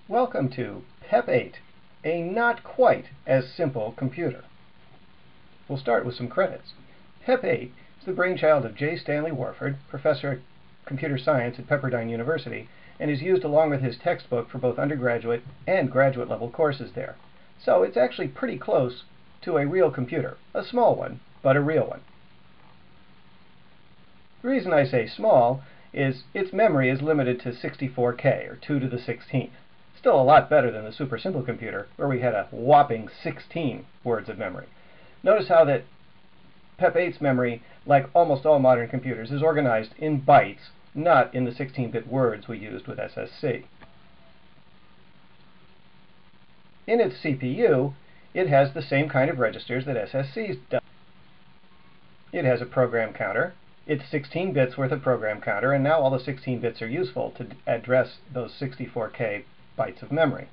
Welcome to PEP8, a not quite as simple computer. We'll start with some credits. PEP8 is the brainchild of J. Stanley Warford, professor of computer science at Pepperdine University, and is used along with his textbook for both undergraduate and graduate level courses there. So it's actually pretty close to a real computer, a small one, but a real one. The reason I say small is its memory is limited to 64K, or 2 to the 16th. Still a lot better than the super simple computer, where we had a whopping 16 words of memory. Notice how that PEP8's memory, like almost all modern computers, is organized in bytes, not in the 16-bit words we used with SSC. In its CPU, it has the same kind of registers that SSC does. It has a program counter. It's 16 bits worth of program counter, and now all the 16 bits are useful to address those 64K bytes of memory.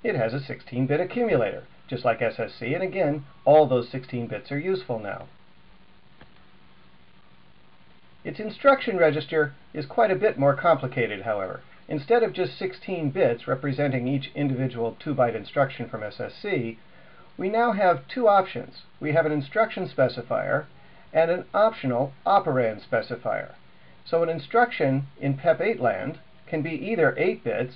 It has a 16-bit accumulator, just like SSC, and again, all those 16 bits are useful now. Its instruction register is quite a bit more complicated, however. Instead of just 16 bits representing each individual 2-byte instruction from SSC, we now have two options. We have an instruction specifier and an optional operand specifier. So an instruction in PEP8 land can be either 8 bits,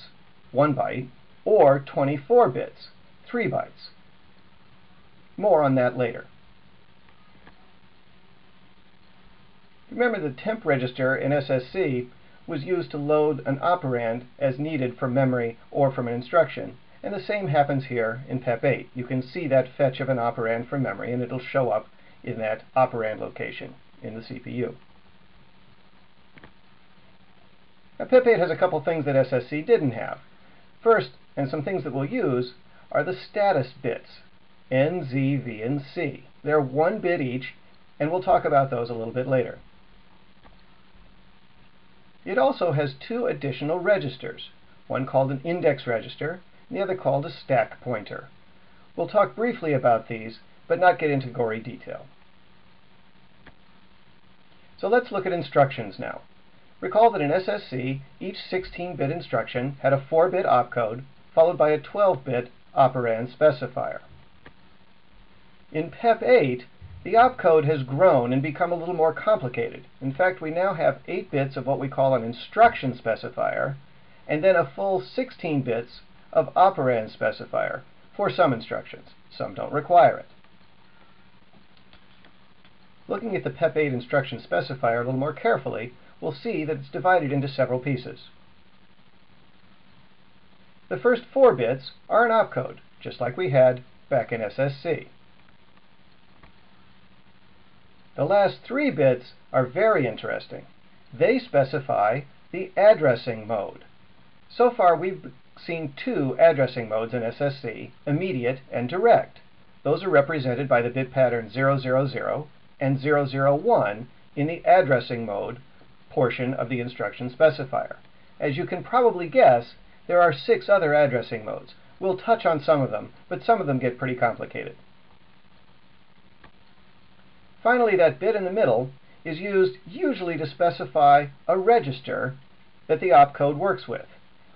1 byte, or 24 bits, 3 bytes. More on that later. Remember, the temp register in SSC was used to load an operand as needed from memory or from an instruction, and the same happens here in PEP8. You can see that fetch of an operand from memory, and it'll show up in that operand location in the CPU. Now, PEP8 has a couple things that SSC didn't have. First, and some things that we'll use, are the status bits, N, Z, V, and C. They're 1 bit each, and we'll talk about those a little bit later. It also has two additional registers, one called an index register, and the other called a stack pointer. We'll talk briefly about these, but not get into gory detail. So let's look at instructions now. Recall that in SSC, each 16-bit instruction had a 4-bit opcode, followed by a 12-bit operand specifier. In PEP8, the opcode has grown and become a little more complicated. In fact, we now have 8 bits of what we call an instruction specifier, and then a full 16 bits of operand specifier for some instructions. Some don't require it. Looking at the PEP8 instruction specifier a little more carefully, we'll see that it's divided into several pieces. The first 4 bits are an opcode, just like we had back in SSC. The last 3 bits are very interesting. They specify the addressing mode. So far, we've seen 2 addressing modes in SSC, immediate and direct. Those are represented by the bit pattern 000 and 001 in the addressing mode portion of the instruction specifier. As you can probably guess, there are 6 other addressing modes. We'll touch on some of them, but some of them get pretty complicated. Finally, that bit in the middle is used usually to specify a register that the opcode works with.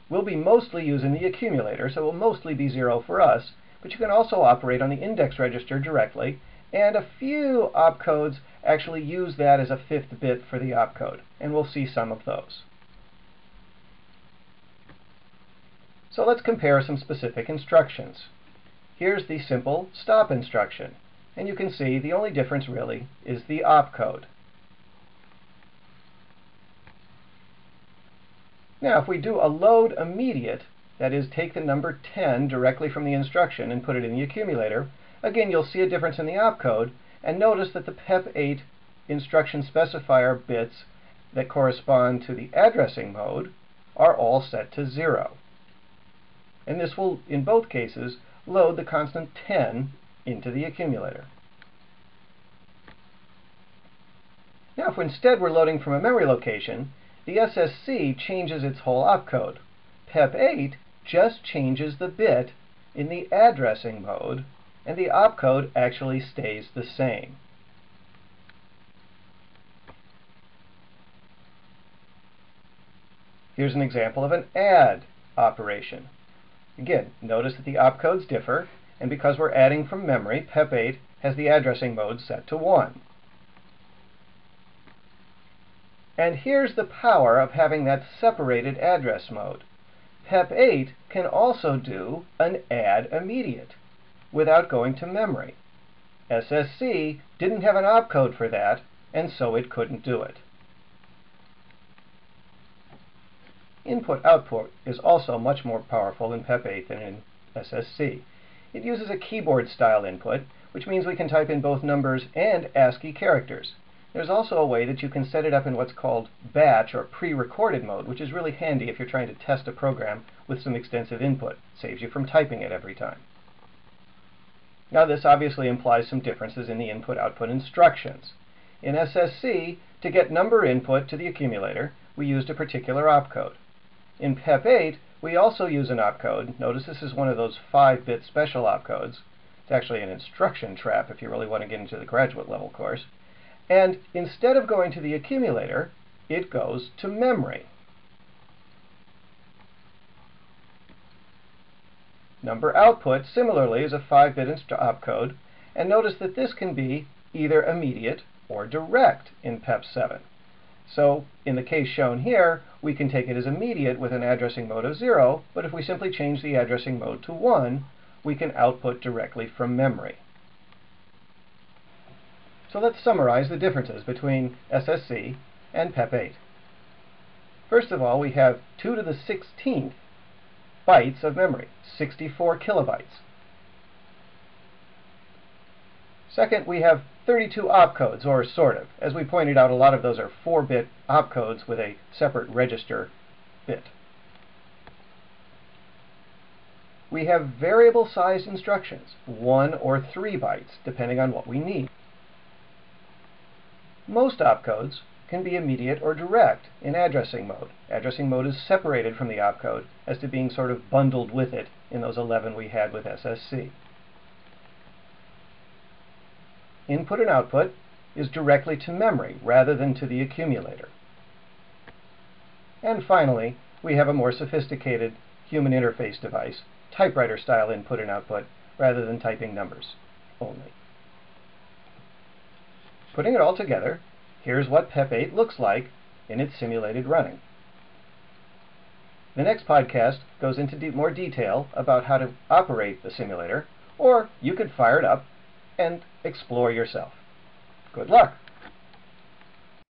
We'll be mostly using the accumulator, so it will mostly be 0 for us, but you can also operate on the index register directly, and a few opcodes actually use that as a 5th bit for the opcode, and we'll see some of those. So let's compare some specific instructions. Here's the simple stop instruction. And you can see the only difference really is the opcode. Now, if we do a load immediate, that is, take the number 10 directly from the instruction and put it in the accumulator, again, you'll see a difference in the opcode, and notice that the PEP8 instruction specifier bits that correspond to the addressing mode are all set to 0. And this will, in both cases, load the constant 10 into the accumulator. Now, if instead we're loading from a memory location, the SSC changes its whole opcode. PEP8 just changes the bit in the addressing mode, and the opcode actually stays the same. Here's an example of an add operation. Again, notice that the opcodes differ, and because we're adding from memory, PEP8 has the addressing mode set to 1. And here's the power of having that separated address mode. PEP8 can also do an add immediate without going to memory. SSC didn't have an opcode for that, and so it couldn't do it. Input-output is also much more powerful in PEP8 than in SSC. It uses a keyboard-style input, which means we can type in both numbers and ASCII characters. There's also a way that you can set it up in what's called batch or pre-recorded mode, which is really handy if you're trying to test a program with some extensive input. Saves you from typing it every time. Now this obviously implies some differences in the input-output instructions. In SSC, to get number input to the accumulator, we used a particular opcode. In PEP8, we also use an opcode. Notice this is one of those 5-bit special opcodes. It's actually an instruction trap if you really want to get into the graduate level course. And instead of going to the accumulator, it goes to memory. Number output, similarly, is a 5-bit opcode, and notice that this can be either immediate or direct in PEP7. So, in the case shown here, we can take it as immediate with an addressing mode of 0, but if we simply change the addressing mode to 1, we can output directly from memory. So let's summarize the differences between SSC and PEP8. First of all, we have 2 to the 16th bytes of memory, 64 kilobytes. Second, we have 32 opcodes, or sort of. As we pointed out, a lot of those are 4-bit opcodes with a separate register bit. We have variable-sized instructions, 1 or 3 bytes, depending on what we need. Most opcodes can be immediate or direct in addressing mode. Addressing mode is separated from the opcode as to being sort of bundled with it in those 11 we had with SSC. Input and output is directly to memory rather than to the accumulator. And finally, we have a more sophisticated human interface device, typewriter-style input and output, rather than typing numbers only. Putting it all together, here's what PEP8 looks like in its simulated running. The next podcast goes into more detail about how to operate the simulator, or you could fire it up and explore yourself. Good luck!